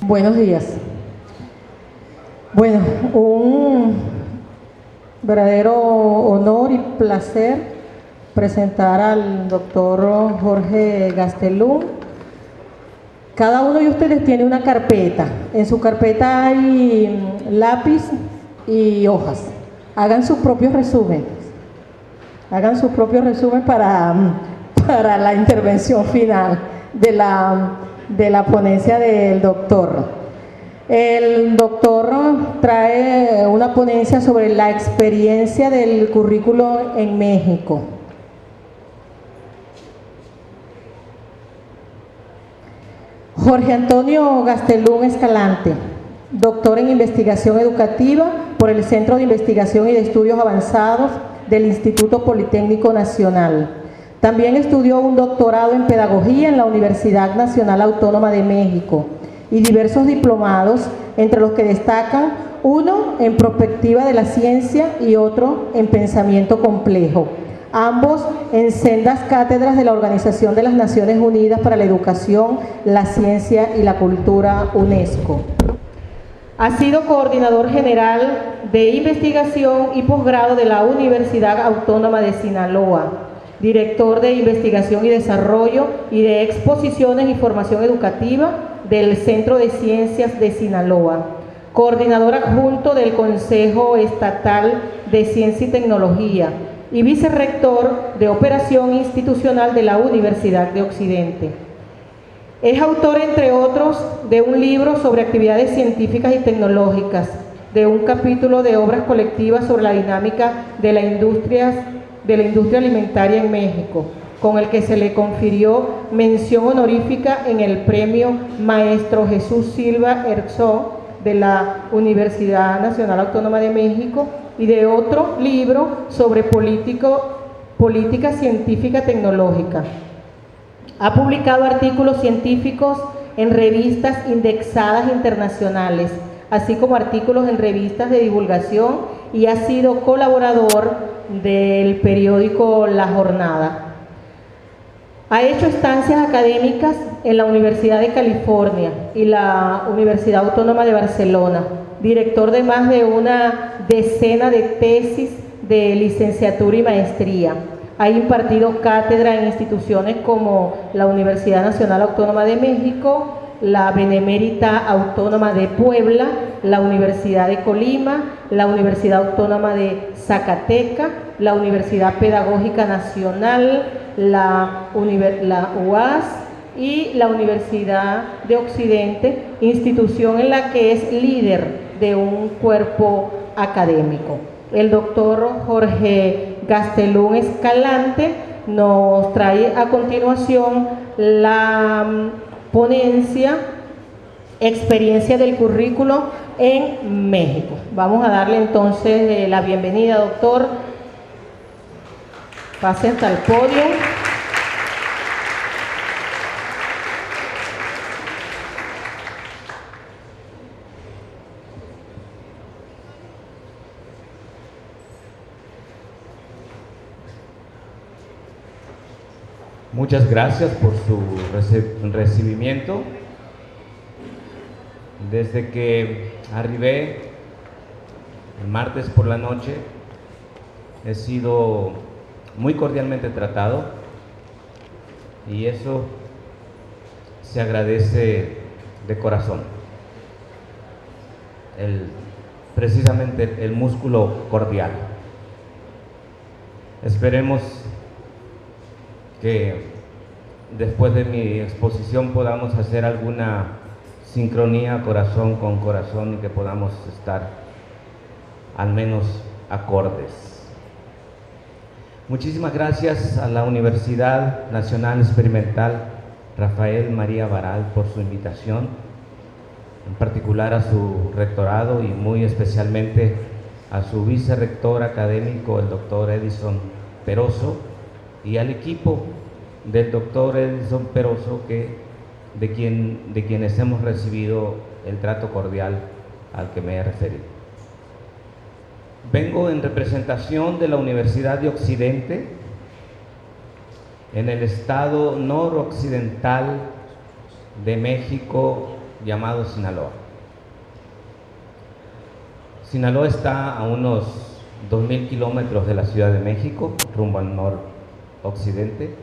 Buenos días. Bueno, un verdadero honor y placer presentar al doctor Jorge Gastelum. Cada uno de ustedes tiene una carpeta. En su carpeta hay lápiz y hojas. Hagan sus propios resúmenes. Hagan sus propios resúmenes para la intervención final de la ponencia del doctor. El doctor trae una ponencia sobre la experiencia del currículo en México. Jorge Antonio Gastelum Escalante, doctor en investigación educativa por el Centro de Investigación y de Estudios Avanzados del Instituto Politécnico Nacional. También estudió un doctorado en pedagogía en la Universidad Nacional Autónoma de México y diversos diplomados, entre los que destacan uno en perspectiva de la ciencia y otro en pensamiento complejo, ambos en sendas cátedras de la Organización de las Naciones Unidas para la Educación, la Ciencia y la Cultura, UNESCO. Ha sido coordinador general de investigación y posgrado de la Universidad Autónoma de Sinaloa, director de investigación y desarrollo y de exposiciones y formación educativa del Centro de Ciencias de Sinaloa, coordinador adjunto del Consejo Estatal de Ciencia y Tecnología y vicerrector de Operación Institucional de la Universidad de Occidente. Es autor, entre otros, de un libro sobre actividades científicas y tecnológicas, de un capítulo de obras colectivas sobre la dinámica de la industria alimentaria en México, con el que se le confirió mención honorífica en el Premio Maestro Jesús Silva Herzog de la Universidad Nacional Autónoma de México, y de otro libro sobre política científica tecnológica. Ha publicado artículos científicos en revistas indexadas internacionales, así como artículos en revistas de divulgación, y ha sido colaborador del periódico La Jornada. Ha hecho estancias académicas en la Universidad de California y la Universidad Autónoma de Barcelona, director de más de una decena de tesis de licenciatura y maestría. Ha impartido cátedra en instituciones como la Universidad Nacional Autónoma de México, la Benemérita Autónoma de Puebla, la Universidad de Colima, la Universidad Autónoma de Zacatecas, la Universidad Pedagógica Nacional, la UAS y la Universidad de Occidente, institución en la que es líder de un cuerpo académico. El doctor Jorge Gastelum Escalante nos trae a continuación la ponencia Experiencia del currículo en México. Vamos a darle entonces la bienvenida, doctor. Pase hasta el podio. Muchas gracias por su recibimiento. Desde que arribé el martes por la noche, he sido muy cordialmente tratado y eso se agradece de corazón. Precisamente el músculo cordial. Esperemos que después de mi exposición podamos hacer alguna sincronía corazón con corazón y que podamos estar al menos acordes. Muchísimas gracias a la Universidad Nacional Experimental Rafael María Baral por su invitación, en particular a su rectorado y muy especialmente a su vicerrector académico, el doctor Edison Peroso, y al equipo del doctor Edison Peroso, de quienes hemos recibido el trato cordial al que me he referido. Vengo en representación de la Universidad de Occidente, en el estado noroccidental de México, llamado Sinaloa. Sinaloa está a unos 2.000 kilómetros de la Ciudad de México, rumbo al noroccidente,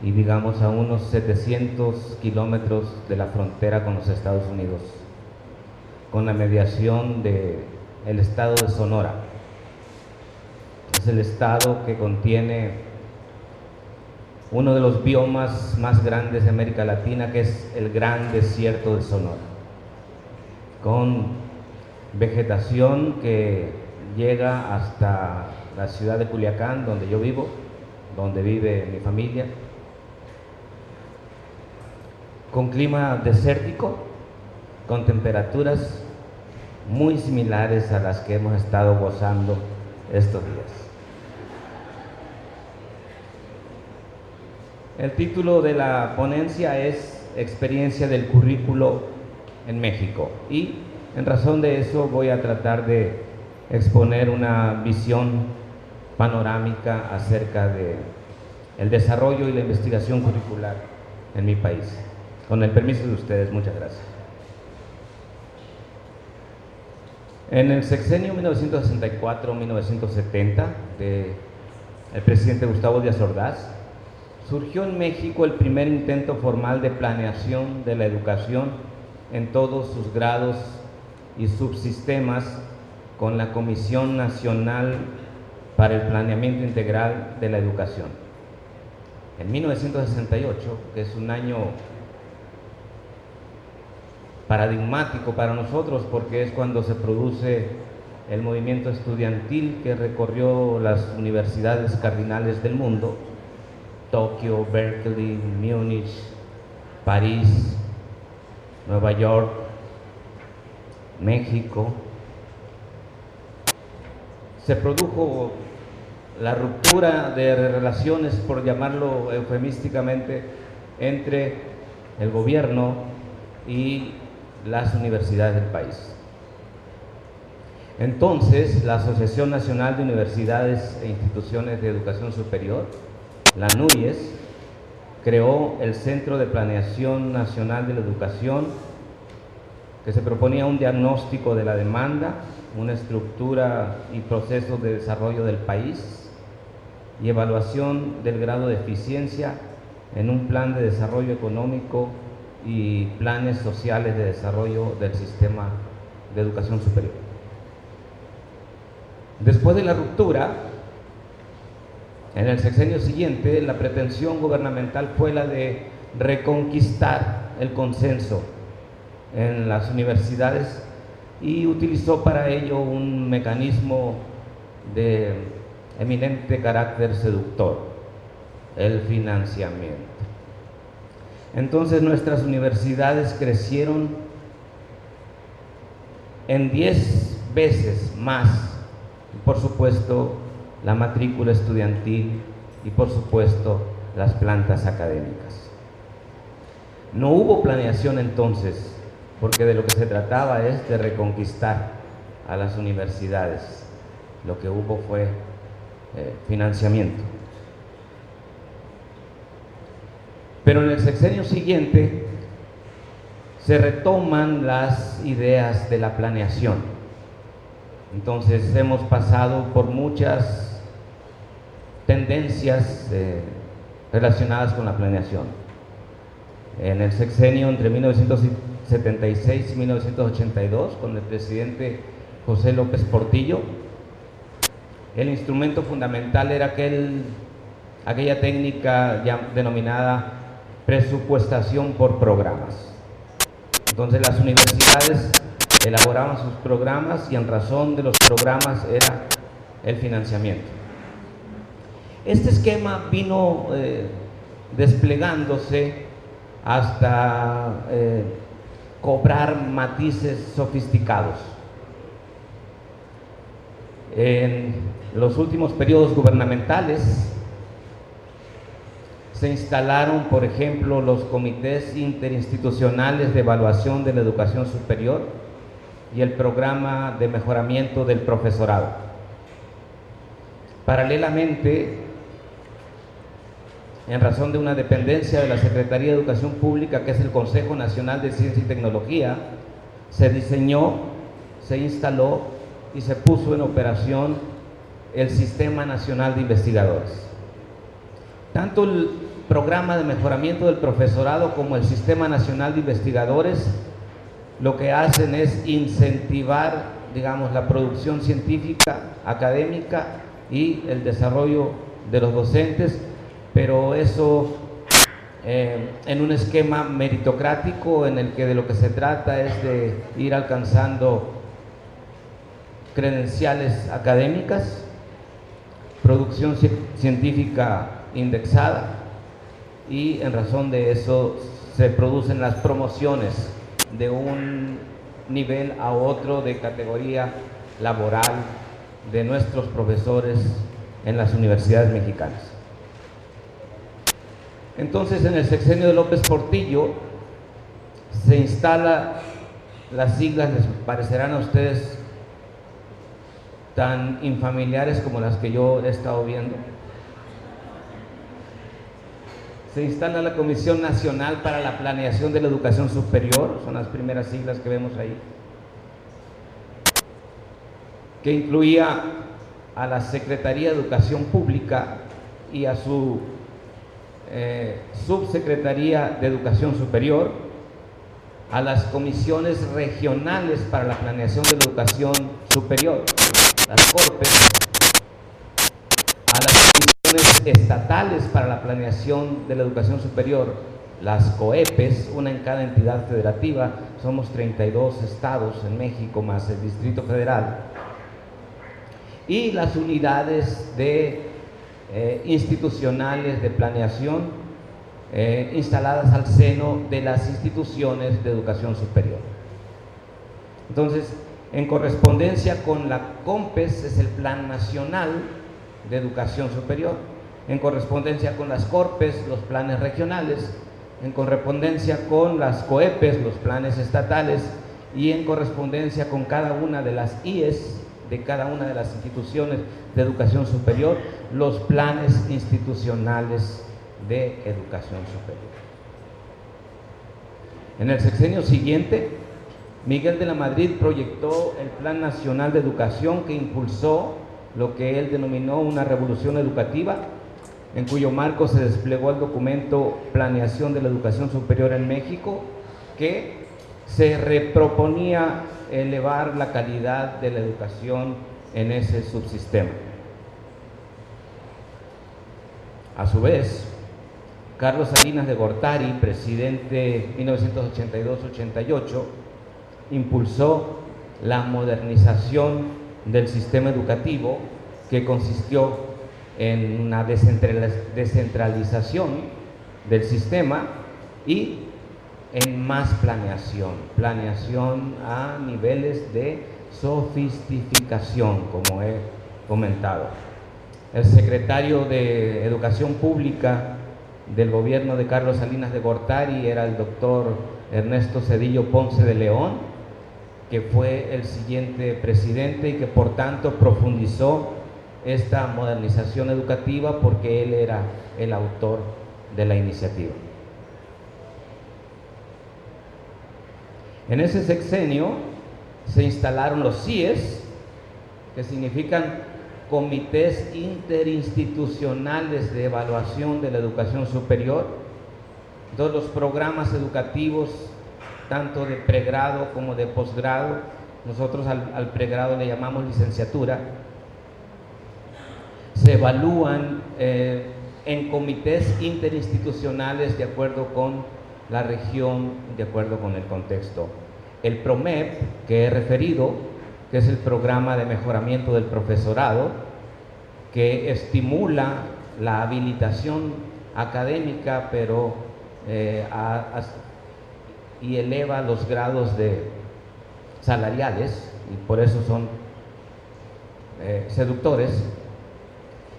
y digamos a unos 700 kilómetros de la frontera con los Estados Unidos, con la mediación del estado de Sonora. Es el estado que contiene uno de los biomas más grandes de América Latina, que es el Gran Desierto de Sonora, con vegetación que llega hasta la ciudad de Culiacán, donde yo vivo, donde vive mi familia, con clima desértico, con temperaturas muy similares a las que hemos estado gozando estos días. El título de la ponencia es Experiencia del currículo en México, y en razón de eso voy a tratar de exponer una visión panorámica acerca de el desarrollo y la investigación curricular en mi país. Con el permiso de ustedes, muchas gracias. En el sexenio 1964-1970 del presidente Gustavo Díaz Ordaz, surgió en México el primer intento formal de planeación de la educación en todos sus grados y subsistemas, con la Comisión Nacional para el Planeamiento Integral de la Educación. En 1968, que es un año paradigmático para nosotros porque es cuando se produce el movimiento estudiantil que recorrió las universidades cardinales del mundo: Tokio, Berkeley, Múnich, París, Nueva York, México. Se produjo la ruptura de relaciones, por llamarlo eufemísticamente, entre el gobierno y las universidades del país. Entonces, la Asociación Nacional de Universidades e Instituciones de Educación Superior, la NUYES, creó el Centro de Planeación Nacional de la Educación, que se proponía un diagnóstico de la demanda, una estructura y procesos de desarrollo del país y evaluación del grado de eficiencia en un plan de desarrollo económico y planes sociales de desarrollo del sistema de educación superior. Después de la ruptura, en el sexenio siguiente, la pretensión gubernamental fue la de reconquistar el consenso en las universidades y utilizó para ello un mecanismo de eminente carácter seductor: el financiamiento. Entonces nuestras universidades crecieron en 10 veces más, y por supuesto la matrícula estudiantil y por supuesto las plantas académicas. No hubo planeación entonces, porque de lo que se trataba es de reconquistar a las universidades. Lo que hubo fue financiamiento. Pero en el sexenio siguiente se retoman las ideas de la planeación. Entonces hemos pasado por muchas tendencias relacionadas con la planeación. En el sexenio entre 1976 y 1982, con el presidente José López Portillo, el instrumento fundamental era aquella técnica ya denominada presupuestación por programas. Entonces las universidades elaboraban sus programas y en razón de los programas era el financiamiento. Este esquema vino desplegándose hasta cobrar matices sofisticados. En los últimos periodos gubernamentales se instalaron, por ejemplo, los comités interinstitucionales de evaluación de la educación superior y el programa de mejoramiento del profesorado. Paralelamente, en razón de una dependencia de la Secretaría de Educación Pública, que es el Consejo Nacional de Ciencia y Tecnología, se diseñó, se instaló y se puso en operación el Sistema Nacional de Investigadores. Tanto el Programa de Mejoramiento del Profesorado como el Sistema Nacional de Investigadores lo que hacen es incentivar, digamos, la producción científica, académica y el desarrollo de los docentes, pero eso en un esquema meritocrático en el que de lo que se trata es de ir alcanzando credenciales académicas, producción científica indexada, y en razón de eso se producen las promociones de un nivel a otro de categoría laboral de nuestros profesores en las universidades mexicanas. Entonces, en el sexenio de López Portillo se instala, las siglas les parecerán a ustedes tan infamiliares como las que yo he estado viendo. Se instala la Comisión Nacional para la Planeación de la Educación Superior, son las primeras siglas que vemos ahí, que incluía a la Secretaría de Educación Pública y a su Subsecretaría de Educación Superior, a las comisiones regionales para la planeación de la educación superior, las CORPES, a las comisiones estatales para la planeación de la educación superior, las COEPES, una en cada entidad federativa, somos 32 estados en México más el Distrito Federal, y las unidades de institucionales de planeación instaladas al seno de las instituciones de educación superior. Entonces, en correspondencia con la COMPES es el Plan Nacional de Educación Superior, en correspondencia con las CORPES los planes regionales, en correspondencia con las COEPES los planes estatales, y en correspondencia con cada una de las IES de cada una de las instituciones de educación superior, los planes institucionales de educación superior. En el sexenio siguiente, Miguel de la Madrid proyectó el Plan Nacional de Educación, que impulsó lo que él denominó una revolución educativa, en cuyo marco se desplegó el documento Planeación de la Educación Superior en México, que se reproponía elevar la calidad de la educación en ese subsistema. A su vez, Carlos Salinas de Gortari, presidente 1982-88, impulsó la modernización del sistema educativo, que consistió en una descentralización del sistema y en más planeación a niveles de sofisticación, como he comentado. El secretario de Educación Pública del gobierno de Carlos Salinas de Gortari era el doctor Ernesto Zedillo Ponce de León, que fue el siguiente presidente y que por tanto profundizó esta modernización educativa, porque él era el autor de la iniciativa. En ese sexenio se instalaron los CIES, que significan Comités Interinstitucionales de Evaluación de la Educación Superior. Todos los programas educativos, tanto de pregrado como de posgrado, nosotros al pregrado le llamamos licenciatura, se evalúan en comités interinstitucionales de acuerdo con la región, de acuerdo con el contexto. El PROMEP, que he referido, que es el Programa de Mejoramiento del Profesorado, que estimula la habilitación académica, pero y eleva los grados de salariales, y por eso son seductores.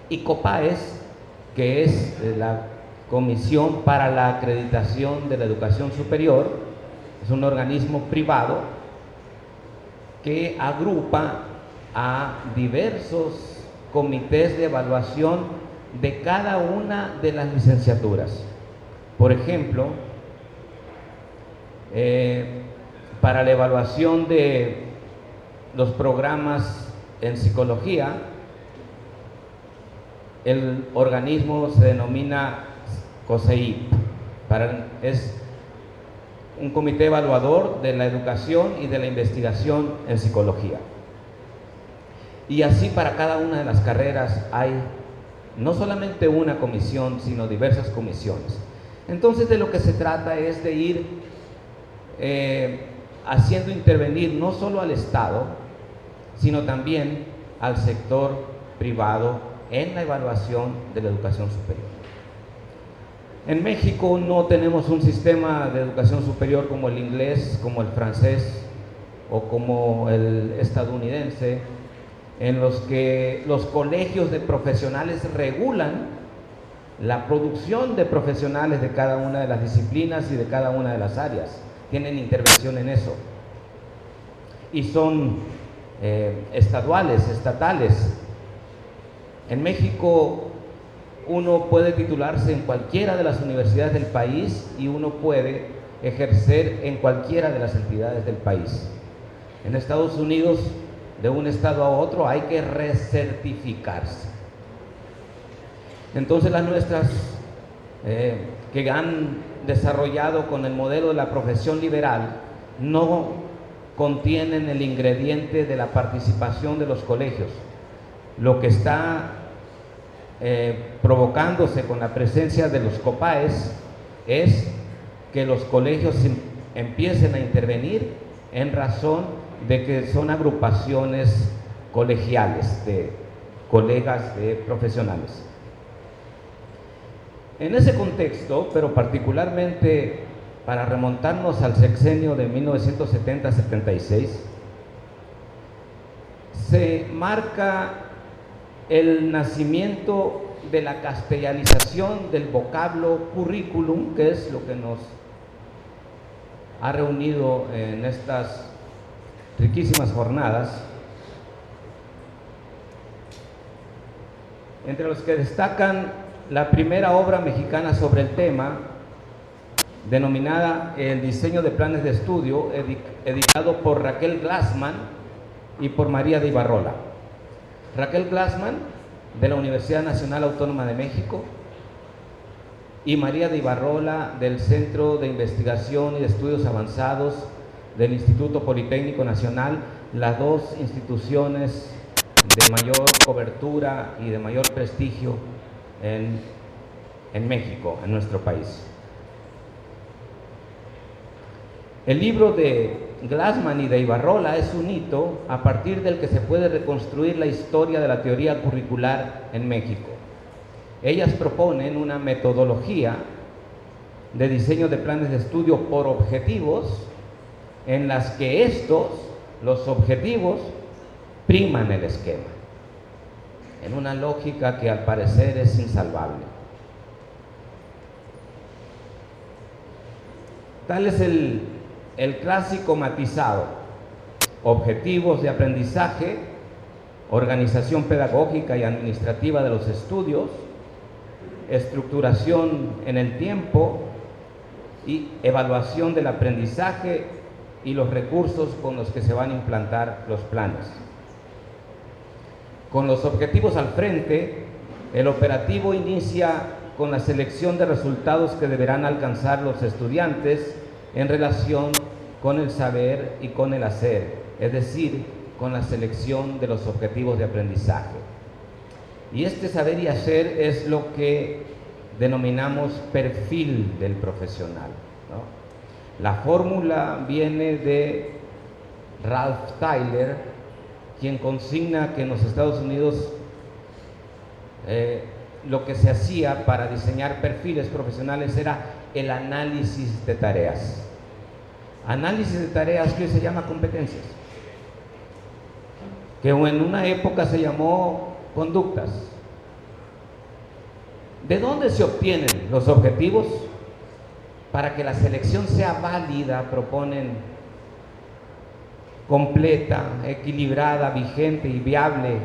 Y COPAES, que es la Comisión para la Acreditación de la Educación Superior, es un organismo privado que agrupa a diversos comités de evaluación de cada una de las licenciaturas. Por ejemplo, para la evaluación de los programas en psicología, el organismo se denomina COSEIP, es un comité evaluador de la educación y de la investigación en psicología. Y así para cada una de las carreras hay no solamente una comisión, sino diversas comisiones. Entonces, de lo que se trata es de ir haciendo intervenir no solo al Estado, sino también al sector privado en la evaluación de la educación superior. En México no tenemos un sistema de educación superior como el inglés, como el francés o como el estadounidense, en los que los colegios de profesionales regulan la producción de profesionales de cada una de las disciplinas y de cada una de las áreas. Tienen intervención en eso. Y son estatales. En México uno puede titularse en cualquiera de las universidades del país y uno puede ejercer en cualquiera de las entidades del país. En Estados Unidos, de un estado a otro, hay que recertificarse. Entonces las nuestras, que han desarrollado con el modelo de la profesión liberal, no contienen el ingrediente de la participación de los colegios. Lo que está provocándose con la presencia de los COPAES es que los colegios empiecen a intervenir en razón de que son agrupaciones colegiales de colegas de profesionales. En ese contexto, pero particularmente para remontarnos al sexenio de 1970-76, se marca el nacimiento de la castellanización del vocablo currículum, que es lo que nos ha reunido en estas riquísimas jornadas, entre los que destacan la primera obra mexicana sobre el tema, denominada El diseño de planes de estudio, editado por Raquel Glassman y por María de Ibarrola. Raquel Glassman, de la Universidad Nacional Autónoma de México, y María de Ibarrola, del Centro de Investigación y de Estudios Avanzados del Instituto Politécnico Nacional, las dos instituciones de mayor cobertura y de mayor prestigio en México, en nuestro país. El libro de Glassman y de Ibarrola es un hito a partir del que se puede reconstruir la historia de la teoría curricular en México. Ellas proponen una metodología de diseño de planes de estudio por objetivos, en las que los objetivos, priman el esquema, en una lógica que al parecer es insalvable. Tal es el clásico matizado: objetivos de aprendizaje, organización pedagógica y administrativa de los estudios, estructuración en el tiempo y evaluación del aprendizaje y los recursos con los que se van a implantar los planes. Con los objetivos al frente, el operativo inicia con la selección de resultados que deberán alcanzar los estudiantes en relación con el saber y con el hacer, es decir, con la selección de los objetivos de aprendizaje. Y este saber y hacer es lo que denominamos perfil del profesional, ¿no? La fórmula viene de Ralph Tyler, quien consigna que en los Estados Unidos lo que se hacía para diseñar perfiles profesionales era el análisis de tareas. Análisis de tareas que hoy se llama competencias, que en una época se llamó conductas. ¿De dónde se obtienen los objetivos? Para que la selección sea válida, proponen completa, equilibrada, vigente y viable,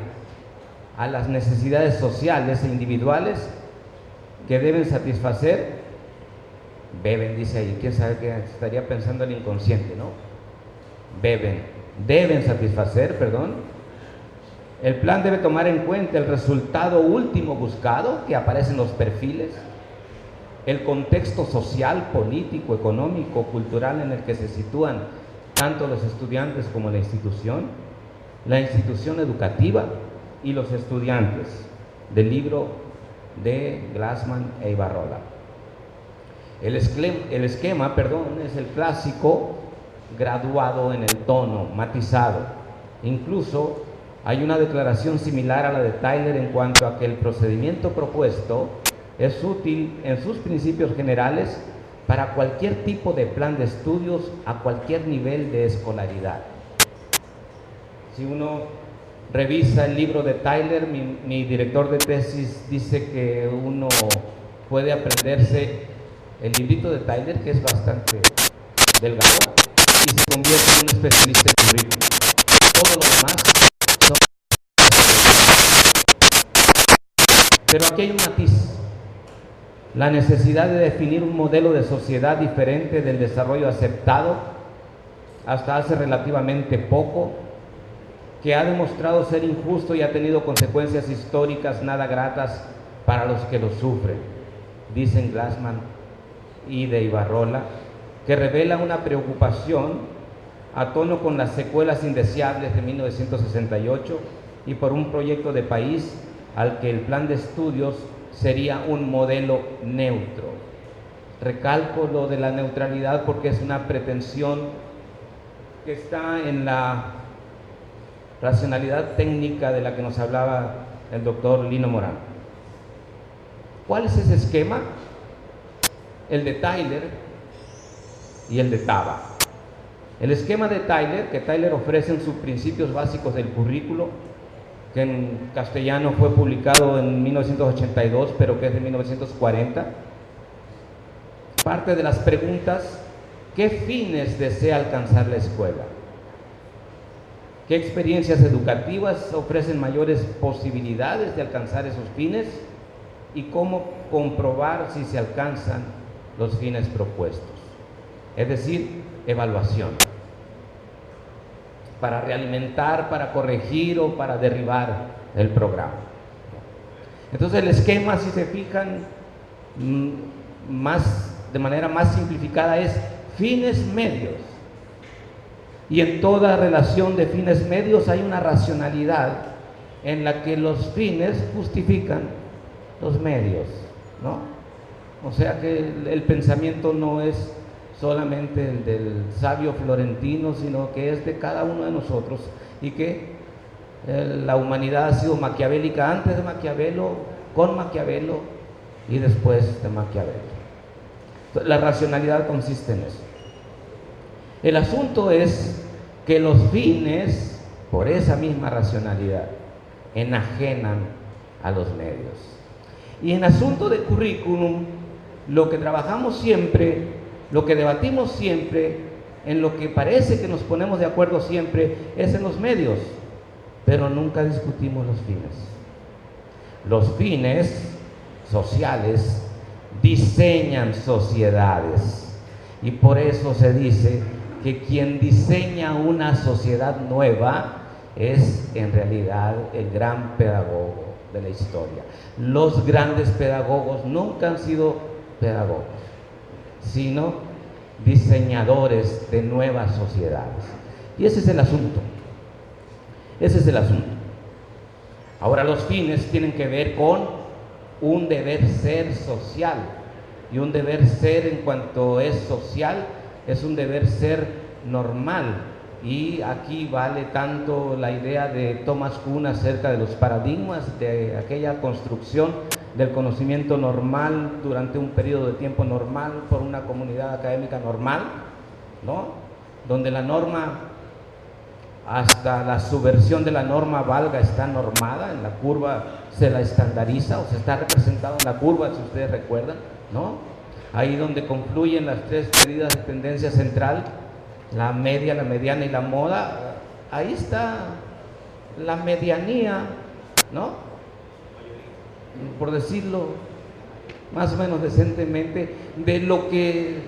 a las necesidades sociales e individuales que deben satisfacer, beben, dice ahí, quién sabe qué estaría pensando el inconsciente, ¿no? Deben satisfacer, perdón. El plan debe tomar en cuenta el resultado último buscado que aparece en los perfiles, el contexto social, político, económico, cultural en el que se sitúan tanto los estudiantes como la institución educativa y los estudiantes, del libro de Glassman e Ibarrola. El esquema, es el clásico graduado en el tono, matizado. Incluso hay una declaración similar a la de Tyler en cuanto a que el procedimiento propuesto es útil en sus principios generales para cualquier tipo de plan de estudios a cualquier nivel de escolaridad. Si uno revisa el libro de Tyler, mi director de tesis dice que uno puede aprenderse el librito de Tyler, que es bastante delgado, y se convierte en un especialista en currículum. Todo lo demás son... Pero aquí hay un matiz: la necesidad de definir un modelo de sociedad diferente del desarrollo aceptado hasta hace relativamente poco, que ha demostrado ser injusto y ha tenido consecuencias históricas nada gratas para los que lo sufren, dicen Glassman y de Ibarrola, que revela una preocupación a tono con las secuelas indeseables de 1968 y por un proyecto de país al que el plan de estudios sería un modelo neutro. Recalco lo de la neutralidad porque es una pretensión que está en la racionalidad técnica de la que nos hablaba el doctor Lino Morán. ¿Cuál es ese esquema? El de Tyler y el de Taba. El esquema de Tyler, que Tyler ofrece en sus principios básicos del currículo, que en castellano fue publicado en 1982, pero que es de 1940, parte de las preguntas: ¿qué fines desea alcanzar la escuela? ¿Qué experiencias educativas ofrecen mayores posibilidades de alcanzar esos fines? ¿Y cómo comprobar si se alcanzan los fines propuestos? Es decir, evaluación. Para realimentar, para corregir o para derribar el programa. Entonces el esquema, si se fijan, de manera más simplificada, es fines medios. Y en toda relación de fines medios hay una racionalidad en la que los fines justifican los medios, ¿no? O sea que el pensamiento no es solamente el del sabio florentino, sino que es de cada uno de nosotros, y que la humanidad ha sido maquiavélica antes de Maquiavelo, con Maquiavelo y después de Maquiavelo. La racionalidad consiste en eso. El asunto es que los fines, por esa misma racionalidad, enajenan a los medios. Y en asunto de currículum, lo que trabajamos siempre, lo que debatimos siempre, en lo que parece que nos ponemos de acuerdo siempre, es en los medios, pero nunca discutimos los fines. Los fines sociales diseñan sociedades, y por eso se dice que quien diseña una sociedad nueva es en realidad el gran pedagogo de la historia. Los grandes pedagogos nunca han sido pedagogos, sino diseñadores de nuevas sociedades. Y ese es el asunto. Ese es el asunto. Ahora, los fines tienen que ver con un deber ser social, y un deber ser, en cuanto es social, es un deber ser normal. Y aquí vale tanto la idea de Thomas Kuhn acerca de los paradigmas, de aquella construcción del conocimiento normal durante un periodo de tiempo normal por una comunidad académica normal, ¿no? Donde la norma, hasta la subversión de la norma valga, está normada, en la curva se la estandariza, o se está representado en la curva, si ustedes recuerdan, ¿no? Ahí donde confluyen las tres medidas de tendencia central, la media, la mediana y la moda, ahí está la medianía ¿no? Por decirlo más o menos decentemente, de lo que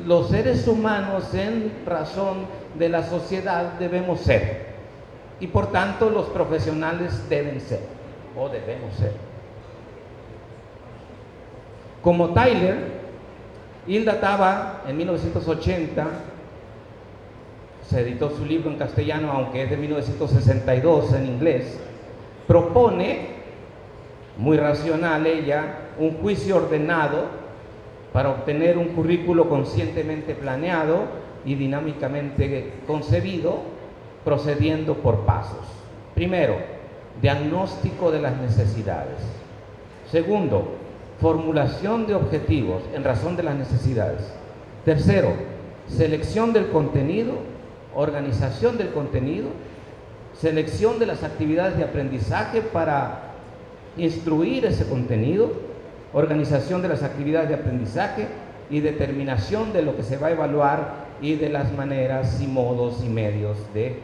los seres humanos en razón de la sociedad debemos ser. Y por tanto los profesionales deben ser, o debemos ser. Como Tyler, Hilda Taba en 1980 se editó su libro en castellano, aunque es de 1962 en inglés, propone, muy racional ella, un juicio ordenado para obtener un currículo conscientemente planeado y dinámicamente concebido, procediendo por pasos. Primero, diagnóstico de las necesidades. Segundo, formulación de objetivos en razón de las necesidades. Tercero, selección del contenido, organización del contenido, selección de las actividades de aprendizaje para instruir ese contenido, organización de las actividades de aprendizaje y determinación de lo que se va a evaluar y de las maneras y modos y medios de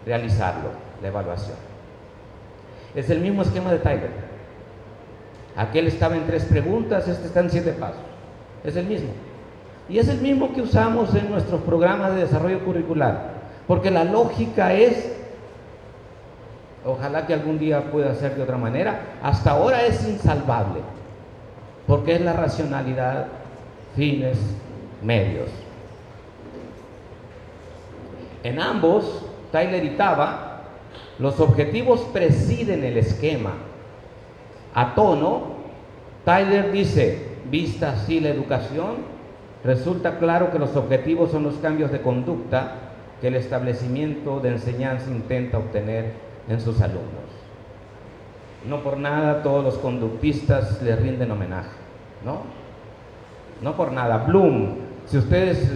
realizarlo, la evaluación. Es el mismo esquema de Tyler. Aquel estaba en 3 preguntas, este está en 7 pasos. Es el mismo. Y es el mismo que usamos en nuestros programas de desarrollo curricular, porque la lógica es, ojalá que algún día pueda ser de otra manera, hasta ahora es insalvable, porque es la racionalidad, fines, medios. En ambos, Tyler y Taba, los objetivos presiden el esquema. A tono, Tyler dice, vista así la educación, resulta claro que los objetivos son los cambios de conducta que el establecimiento de enseñanza intenta obtener en sus alumnos. No por nada todos los conductistas le rinden homenaje, ¿no? No por nada. Bloom, si ustedes,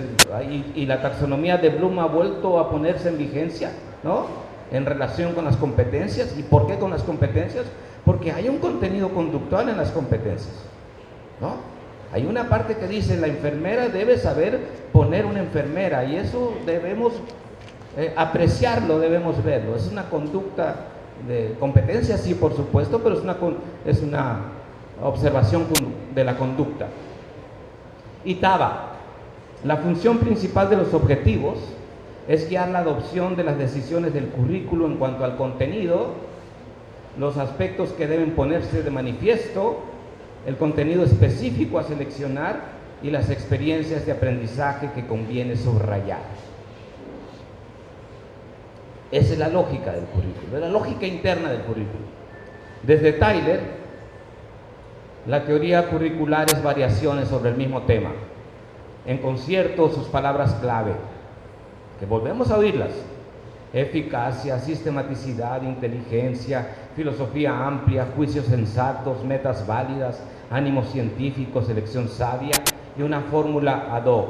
y la taxonomía de Bloom ha vuelto a ponerse en vigencia, ¿no? En relación con las competencias. ¿Y por qué con las competencias? Porque hay un contenido conductual en las competencias, ¿no? Hay una parte que dice, la enfermera debe saber poner una enfermera, y eso debemos apreciarlo, debemos verlo. Es una conducta de competencia, sí, por supuesto, pero es una observación de la conducta. Y Taba, la función principal de los objetivos es guiar la adopción de las decisiones del currículo en cuanto al contenido, los aspectos que deben ponerse de manifiesto, el contenido específico a seleccionar y las experiencias de aprendizaje que conviene subrayar. Esa es la lógica del currículo, es la lógica interna del currículo. Desde Tyler, la teoría curricular es variaciones sobre el mismo tema. En concierto, sus palabras clave, que volvemos a oírlas: eficacia, sistematicidad, inteligencia, filosofía amplia, juicios sensatos, metas válidas, ánimo científico, selección sabia y una fórmula ad hoc.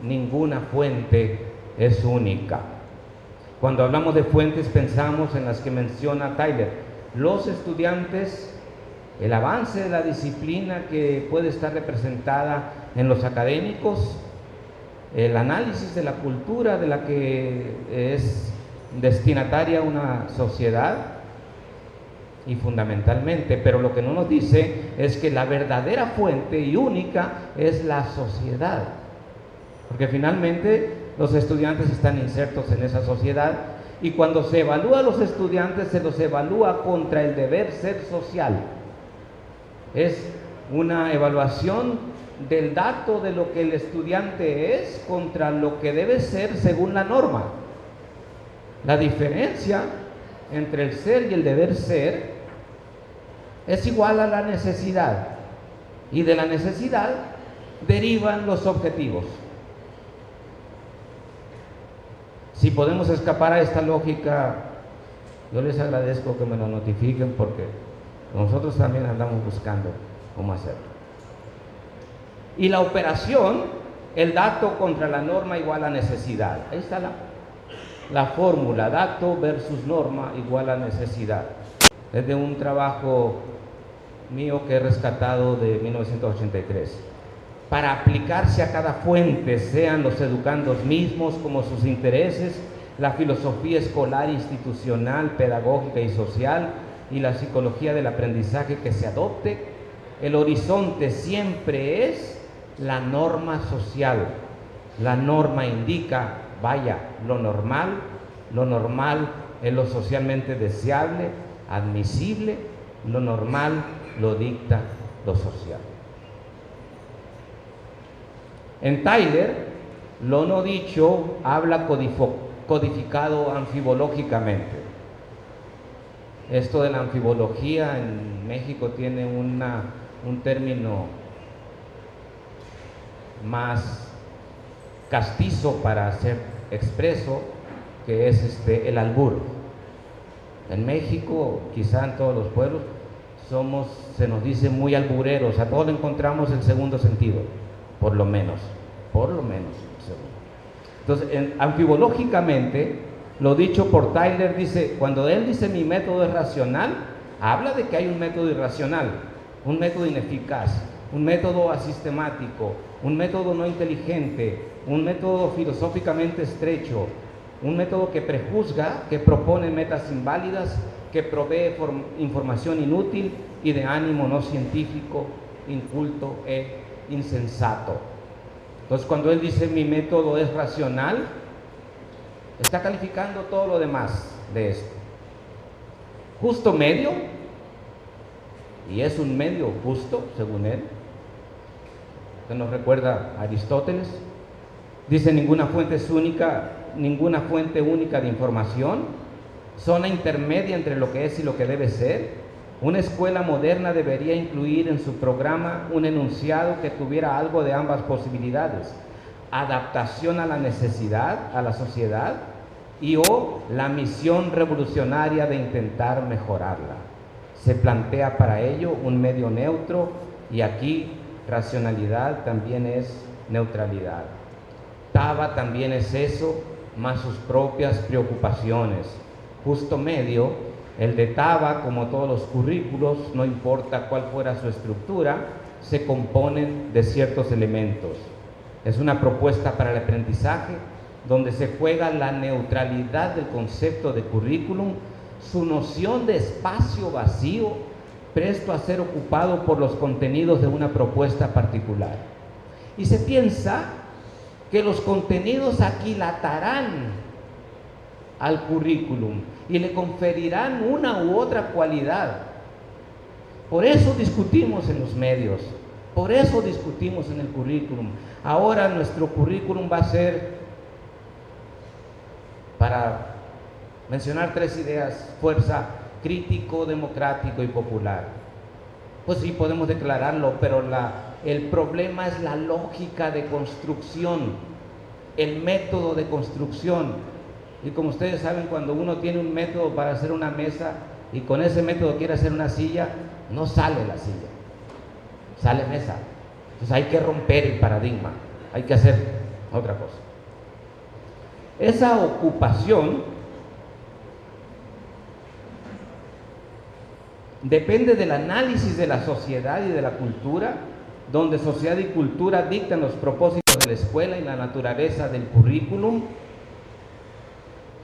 Ninguna fuente es única. Cuando hablamos de fuentes pensamos en las que menciona Tyler: los estudiantes, el avance de la disciplina que puede estar representada en los académicos, el análisis de la cultura de la que es destinataria una sociedad, y fundamentalmente, pero lo que no nos dice es que la verdadera fuente y única es la sociedad, porque finalmente los estudiantes están insertos en esa sociedad, y cuando se evalúa a los estudiantes se los evalúa contra el deber ser social. Es una evaluación del dato de lo que el estudiante es contra lo que debe ser según la norma. La diferencia entre el ser y el deber ser es igual a la necesidad, y de la necesidad derivan los objetivos. Si podemos escapar a esta lógica, yo les agradezco que me lo notifiquen, porque nosotros también andamos buscando cómo hacerlo. Y la operación, el dato contra la norma igual a necesidad. Ahí está la fórmula, dato versus norma igual a necesidad. Es de un trabajo mío que he rescatado de 1983. Para aplicarse a cada fuente, sean los educandos mismos como sus intereses, la filosofía escolar, institucional, pedagógica y social, y la psicología del aprendizaje que se adopte, el horizonte siempre es la norma social. La norma indica, vaya, lo normal es lo socialmente deseable, admisible, lo normal lo dicta lo social. En Tyler, lo no dicho habla codificado anfibológicamente. Esto de la anfibología en México tiene un término más castizo para ser expreso, que es el albur. En México, quizá en todos los pueblos, se nos dice muy albureros, a todos le encontramos el segundo sentido, por lo menos el segundo. Entonces, anfibológicamente, lo dicho por Tyler dice, cuando él dice mi método es racional, habla de que hay un método irracional, un método ineficaz, un método asistemático, un método no inteligente, un método filosóficamente estrecho, un método que prejuzga, que propone metas inválidas, que provee información inútil y de ánimo no científico, inculto e insensato. Entonces, cuando él dice mi método es racional, está calificando todo lo demás de esto. Justo medio, y es un medio justo, según él, que nos recuerda a Aristóteles, dice ninguna fuente es única, ninguna fuente única de información, zona intermedia entre lo que es y lo que debe ser. Una escuela moderna debería incluir en su programa un enunciado que tuviera algo de ambas posibilidades: adaptación a la necesidad, a la sociedad, y o la misión revolucionaria de intentar mejorarla. Se plantea para ello un medio neutro, y aquí racionalidad también es neutralidad. Taba también es eso, más sus propias preocupaciones. Justo medio, el de Taba, como todos los currículos, no importa cuál fuera su estructura, se componen de ciertos elementos. Es una propuesta para el aprendizaje donde se juega la neutralidad del concepto de currículum, su noción de espacio vacío, presto a ser ocupado por los contenidos de una propuesta particular. Y se piensa que los contenidos aquilatarán al currículum y le conferirán una u otra cualidad. Por eso discutimos en los medios, por eso discutimos en el currículum. Ahora nuestro currículum va a ser, para mencionar tres ideas, fuerza, crítico, democrático y popular. Pues sí, podemos declararlo, pero el problema es la lógica de construcción, el método de construcción. Y como ustedes saben, cuando uno tiene un método para hacer una mesa y con ese método quiere hacer una silla, no sale la silla, sale mesa. Entonces hay que romper el paradigma, hay que hacer otra cosa. Esa ocupación depende del análisis de la sociedad y de la cultura, donde sociedad y cultura dictan los propósitos de la escuela y la naturaleza del currículum.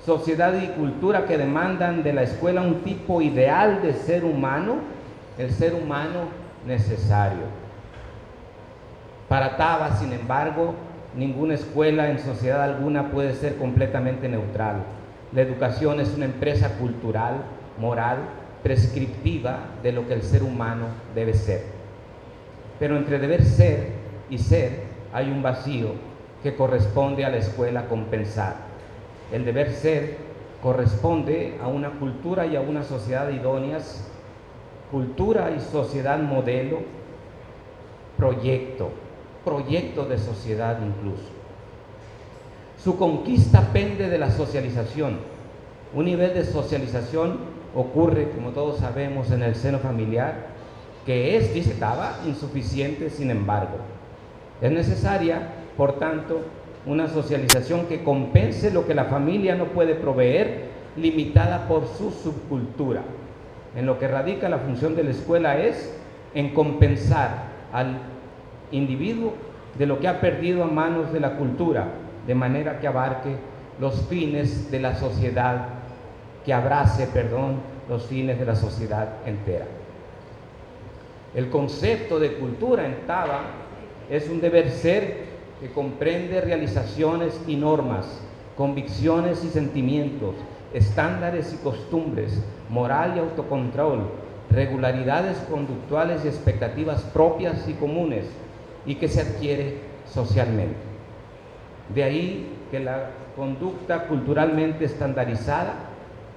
Sociedad y cultura que demandan de la escuela un tipo ideal de ser humano, el ser humano necesario. Para Taba, sin embargo, ninguna escuela en sociedad alguna puede ser completamente neutral. La educación es una empresa cultural, moral, prescriptiva de lo que el ser humano debe ser. Pero entre deber ser y ser hay un vacío que corresponde a la escuela compensar. El deber ser corresponde a una cultura y a una sociedad idóneas, cultura y sociedad modelo, proyecto de sociedad incluso. Su conquista pende de la socialización. Un nivel de socialización ocurre, como todos sabemos, en el seno familiar, que es, dice Taba, insuficiente. Sin embargo, es necesaria, por tanto, una socialización que compense lo que la familia no puede proveer, limitada por su subcultura. En lo que radica la función de la escuela es en compensar al individuo de lo que ha perdido a manos de la cultura, de manera que abarque los fines de la sociedad, que abrace, los fines de la sociedad entera. El concepto de cultura en Taba es un deber ser que comprende realizaciones y normas, convicciones y sentimientos, estándares y costumbres, moral y autocontrol, regularidades conductuales y expectativas propias y comunes, y que se adquiere socialmente. De ahí que la conducta culturalmente estandarizada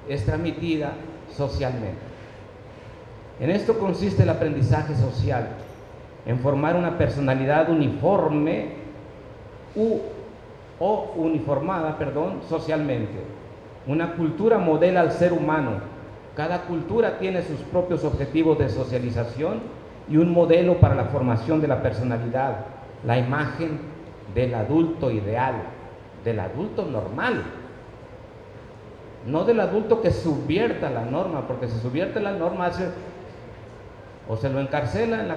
es transmitida socialmente. En esto consiste el aprendizaje social, en formar una personalidad uniforme o uniformada, socialmente. Una cultura modela al ser humano. Cada cultura tiene sus propios objetivos de socialización y un modelo para la formación de la personalidad, la imagen del adulto ideal, del adulto normal, no del adulto que subvierta la norma, porque si subvierte la norma o se lo encarcela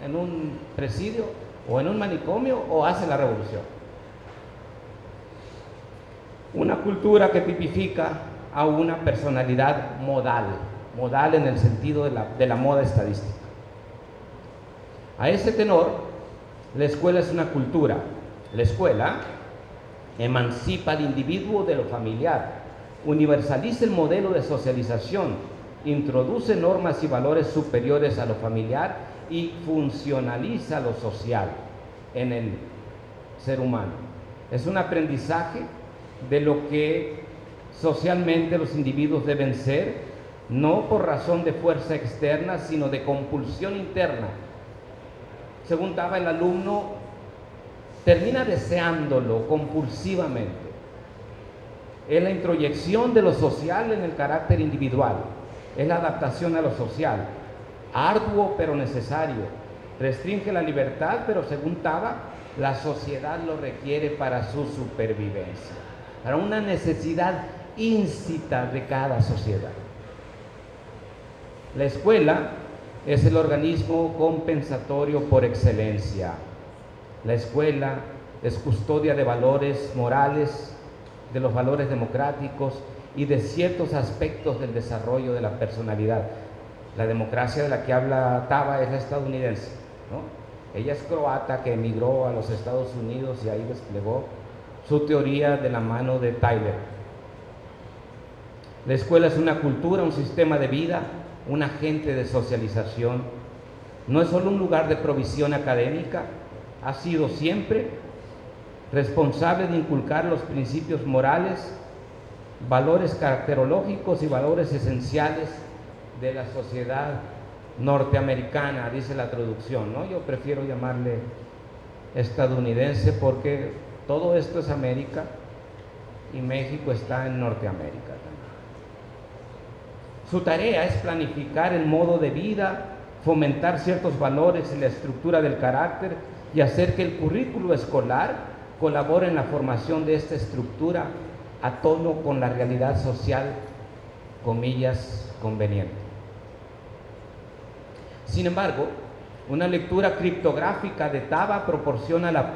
en un presidio o en un manicomio o hace la revolución. Una cultura que tipifica a una personalidad modal en el sentido de la moda estadística. A ese tenor, la escuela es una cultura. La escuela emancipa al individuo de lo familiar, universaliza el modelo de socialización, introduce normas y valores superiores a lo familiar y funcionaliza lo social en el ser humano. Es un aprendizaje de lo que socialmente los individuos deben ser, no por razón de fuerza externa, sino de compulsión interna. Según Taba, el alumno termina deseándolo compulsivamente. Es la introyección de lo social en el carácter individual, es la adaptación a lo social, arduo pero necesario, restringe la libertad, pero según Taba, la sociedad lo requiere para su supervivencia, para una necesidad íncita de cada sociedad. La escuela es el organismo compensatorio por excelencia. La escuela es custodia de valores morales, de los valores democráticos y de ciertos aspectos del desarrollo de la personalidad. La democracia de la que habla Taba es la estadounidense, ¿no? Ella es croata que emigró a los Estados Unidos y ahí desplegó su teoría de la mano de Tyler. La escuela es una cultura, un sistema de vida, un agente de socialización. No es solo un lugar de provisión académica, ha sido siempre responsable de inculcar los principios morales, valores caracterológicos y valores esenciales de la sociedad norteamericana, dice la traducción, ¿no? Yo prefiero llamarle estadounidense porque todo esto es América y México está en Norteamérica también. Su tarea es planificar el modo de vida, fomentar ciertos valores y la estructura del carácter y hacer que el currículo escolar colabore en la formación de esta estructura a tono con la realidad social, comillas, conveniente. Sin embargo, una lectura criptográfica de Taba proporciona la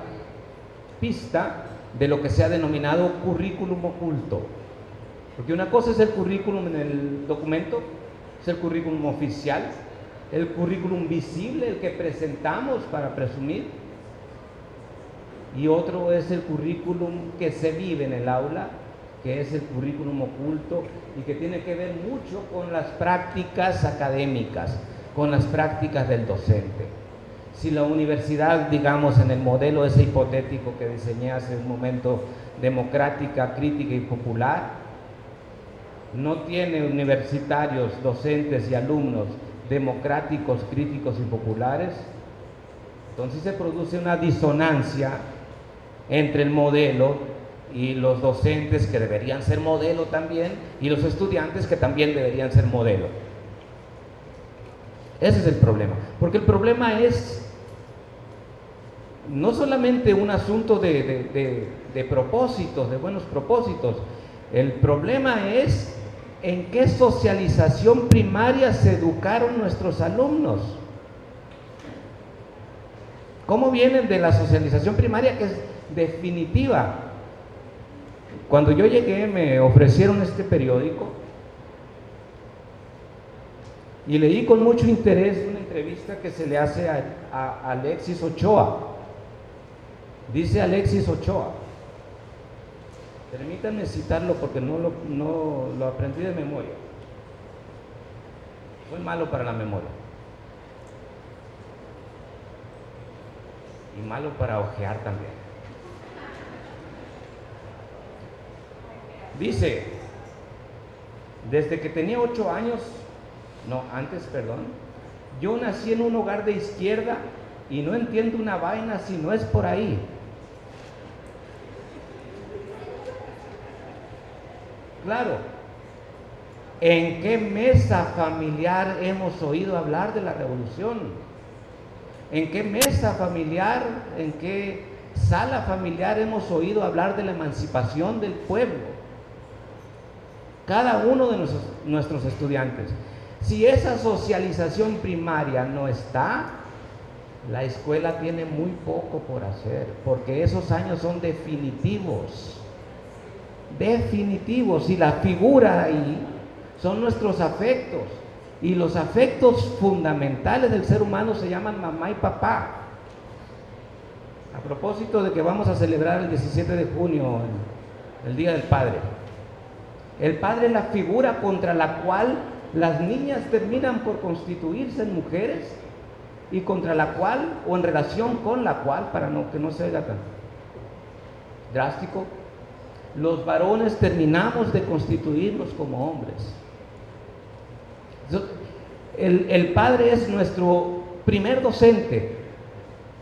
pista de lo que se ha denominado currículum oculto. Porque una cosa es el currículum en el documento, es el currículum oficial, el currículum visible, el que presentamos para presumir, y otro es el currículum que se vive en el aula, que es el currículum oculto y que tiene que ver mucho con las prácticas académicas, con las prácticas del docente. Si la universidad, digamos, en el modelo ese hipotético que diseñé hace un momento, democrática, crítica y popular, no tiene universitarios, docentes y alumnos democráticos, críticos y populares, entonces se produce una disonancia entre el modelo y los docentes que deberían ser modelo también y los estudiantes que también deberían ser modelo. Ese es el problema, porque el problema es no solamente un asunto de propósitos, de buenos propósitos, el problema es en qué socialización primaria se educaron nuestros alumnos. ¿Cómo vienen de la socialización primaria que es definitiva? Cuando yo llegué me ofrecieron este periódico Y leí con mucho interés una entrevista que se le hace a Alexis Ochoa. Dice Alexis Ochoa, permítanme citarlo porque no lo aprendí de memoria. Soy malo para la memoria. Y malo para ojear también. Dice, desde que tenía 8 años, yo nací en un hogar de izquierda y no entiendo una vaina si no es por ahí. Claro, ¿en qué mesa familiar hemos oído hablar de la revolución? ¿En qué mesa familiar, en qué sala familiar hemos oído hablar de la emancipación del pueblo? Cada uno de nuestros estudiantes. Si esa socialización primaria no está, la escuela tiene muy poco por hacer, porque esos años son definitivos. Definitivos, y la figura ahí son nuestros afectos, y los afectos fundamentales del ser humano se llaman mamá y papá. A propósito de que vamos a celebrar el 17 de junio, el Día del Padre. El padre es la figura contra la cual las niñas terminan por constituirse en mujeres, y contra la cual, o en relación con la cual, para que no se oiga tan drástico, los varones terminamos de constituirnos como hombres. El padre es nuestro primer docente,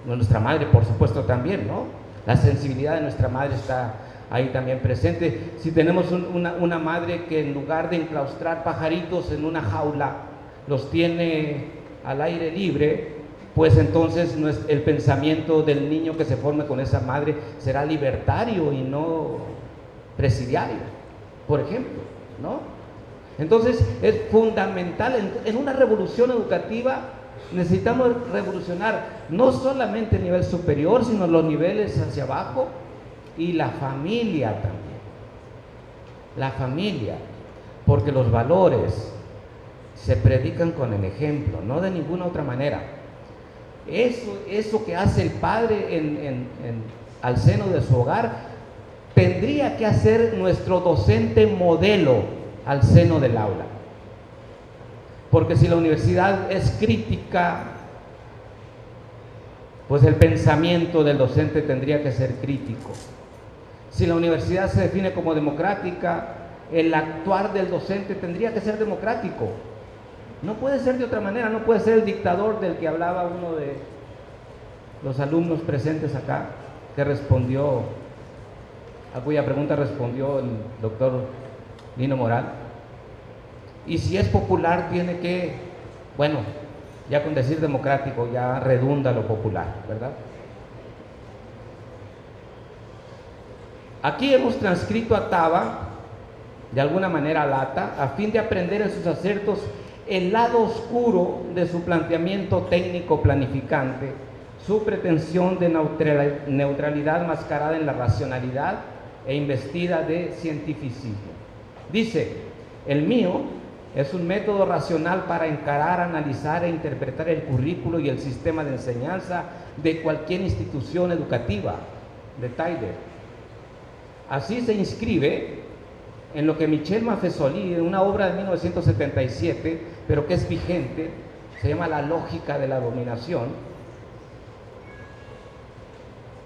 nuestra madre por supuesto también, ¿no? La sensibilidad de nuestra madre está ahí también presente. Si tenemos una madre que en lugar de enclaustrar pajaritos en una jaula, los tiene al aire libre, pues entonces el pensamiento del niño que se forme con esa madre será libertario y no presidiario, por ejemplo, ¿no? Entonces es fundamental, en una revolución educativa necesitamos revolucionar no solamente el nivel superior, sino los niveles hacia abajo, y la familia también. La familia, porque los valores se predican con el ejemplo, no de ninguna otra manera. Eso que hace el padre al seno de su hogar, tendría que hacer nuestro docente modelo al seno del aula. Porque si la universidad es crítica, pues el pensamiento del docente tendría que ser crítico. Si la universidad se define como democrática, el actuar del docente tendría que ser democrático. No puede ser de otra manera, no puede ser el dictador del que hablaba uno de los alumnos presentes acá, que respondió, a cuya pregunta respondió el doctor Lino Moral. Y si es popular, tiene que, bueno, ya con decir democrático ya redunda lo popular, ¿verdad? Aquí hemos transcrito a Taba, de alguna manera a Lata, a fin de aprender en sus acertos el lado oscuro de su planteamiento técnico planificante, su pretensión de neutralidad mascarada en la racionalidad e investida de cientificismo. Dice, el mío es un método racional para encarar, analizar e interpretar el currículo y el sistema de enseñanza de cualquier institución educativa, de Tyler. Así se inscribe en lo que Michel Maffesoli, en una obra de 1977, pero que es vigente, se llama La lógica de la dominación,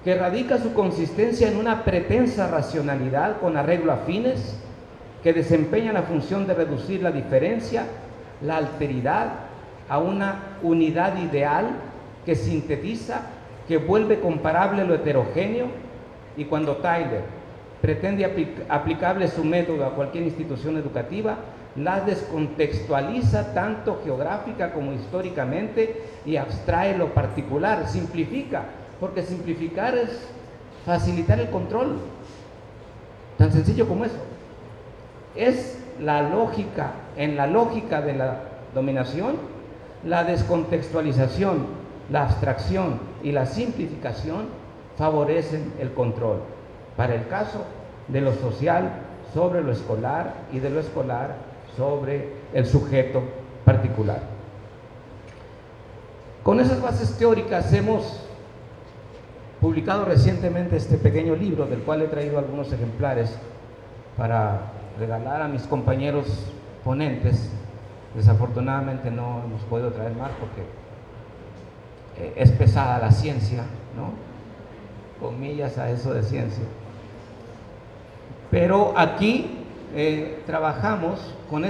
que radica su consistencia en una pretensa racionalidad con arreglo a fines, que desempeña la función de reducir la diferencia, la alteridad, a una unidad ideal que sintetiza, que vuelve comparable lo heterogéneo, y cuando Tyler pretende aplicable su método a cualquier institución educativa, la descontextualiza tanto geográfica como históricamente y abstrae lo particular, simplifica, porque simplificar es facilitar el control, tan sencillo como eso. Es la lógica, en la lógica de la dominación, la descontextualización, la abstracción y la simplificación favorecen el control. Para el caso de lo social sobre lo escolar y de lo escolar sobre el sujeto particular. Con esas bases teóricas hemos publicado recientemente este pequeño libro, del cual he traído algunos ejemplares para regalar a mis compañeros ponentes. Desafortunadamente no hemos podido traer más porque es pesada la ciencia, ¿no? Comillas a eso de ciencia. Pero aquí trabajamos con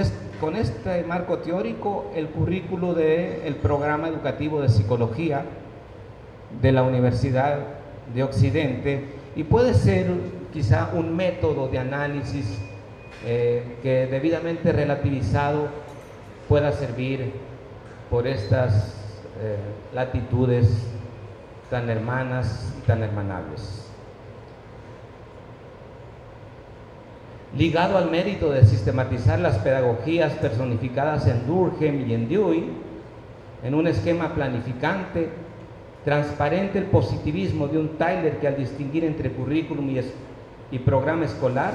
este marco teórico el currículo del programa educativo de psicología de la Universidad de Occidente, y puede ser quizá un método de análisis que debidamente relativizado pueda servir por estas latitudes tan hermanas y tan hermanables. Ligado al mérito de sistematizar las pedagogías personificadas en Durkheim y en Dewey, en un esquema planificante, transparente el positivismo de un Tyler que, al distinguir entre currículum y programa escolar,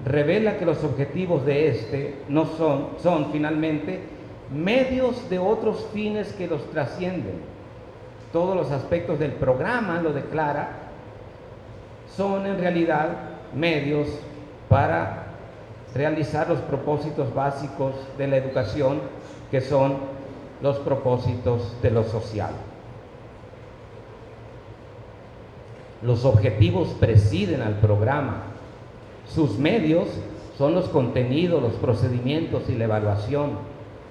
revela que los objetivos de este no son finalmente medios de otros fines que los trascienden. Todos los aspectos del programa, lo declara, son en realidad medios para realizar los propósitos básicos de la educación, que son los propósitos de lo social. Los objetivos presiden al programa. Sus medios son los contenidos, los procedimientos y la evaluación.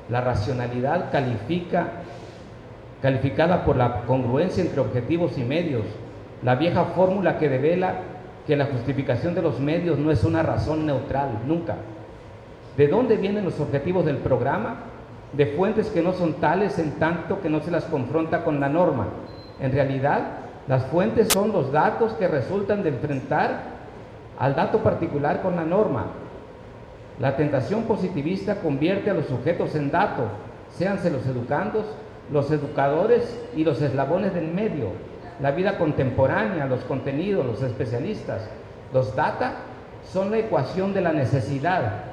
La racionalidad calificada por la congruencia entre objetivos y medios, la vieja fórmula que devela que la justificación de los medios no es una razón neutral, nunca. ¿De dónde vienen los objetivos del programa? De fuentes que no son tales en tanto que no se las confronta con la norma. En realidad, las fuentes son los datos que resultan de enfrentar al dato particular con la norma. La tentación positivista convierte a los sujetos en dato, séanse los educandos, los educadores y los eslabones del medio, la vida contemporánea, los contenidos, los especialistas. Los data son la ecuación de la necesidad,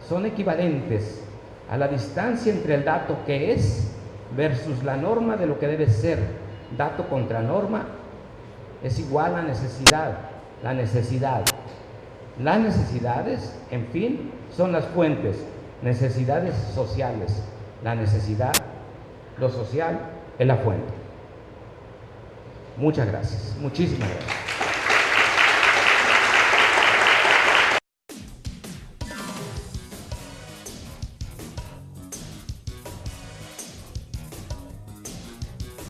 son equivalentes a la distancia entre el dato que es versus la norma de lo que debe ser. Dato contra norma es igual a necesidad, la necesidad. Las necesidades, en fin, son las fuentes, necesidades sociales. La necesidad, lo social, es la fuente. Muchas gracias, muchísimas gracias.